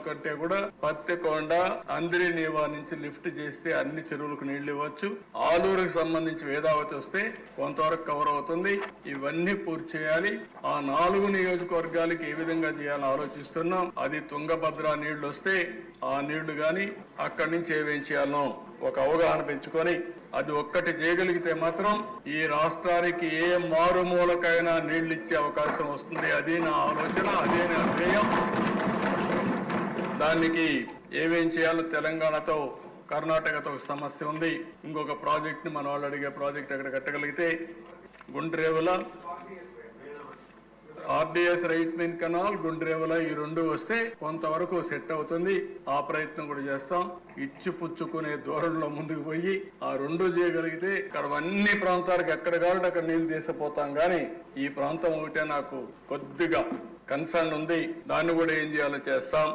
కంటే కూడా పత్తికొండ అందిరి నీవా నుంచి లిఫ్ట్ చేస్తే అన్ని చెరువులకు నీళ్లు ఇవ్వచ్చు. ఆలూరుకు సంబంధించి వేదావతి వస్తే కొంతవరకు కవర్ అవుతుంది. ఇవన్నీ పూర్తి చేయాలి. ఆ 4 నియోజకవర్గాలకి ఏ విధంగా చేయాలని ఆలోచిస్తున్నాం. అది తుంగభద్ర నీళ్లు వస్తే ఆ నీళ్లు గాని అక్కడి నుంచి ఏమేం చేయాలనో ఒక అవగాహన పెంచుకొని అది ఒక్కటి చేయగలిగితే మాత్రం ఈ రాష్ట్రానికి ఏ మారుమూలకైనా నీళ్లు ఇచ్చే అవకాశం వస్తుంది. అది నా ఆలోచన, అదే నా ధ్యేయం. దానికి ఏమేం చేయాలో తెలంగాణతో కర్ణాటకతో సమస్య ఉంది. ఇంకొక ప్రాజెక్ట్ ని మన వాళ్ళు అడిగే ప్రాజెక్ట్ అక్కడ కట్టగలిగితే Gundrevula RDS right main canal Gundrevula ఈ 2 వస్తే కొంతవరకు సెట్ అవుతుంది. ఆ ప్రయత్నం కూడా చేస్తాం. ఇచ్చి పుచ్చుకునే ధోరణిలో ముందుకు పోయి ఆ 2 చేయగలిగితే ఇక్కడ అన్ని ప్రాంతాలకు ఎక్కడ కావాలంటే అక్కడ నీళ్లు తీసిపోతాం. కానీ ఈ ప్రాంతం ఒకటే నాకు కొద్దిగా కన్సర్న్ ఉంది. దాన్ని కూడా ఏం చేయాలో చేస్తాం.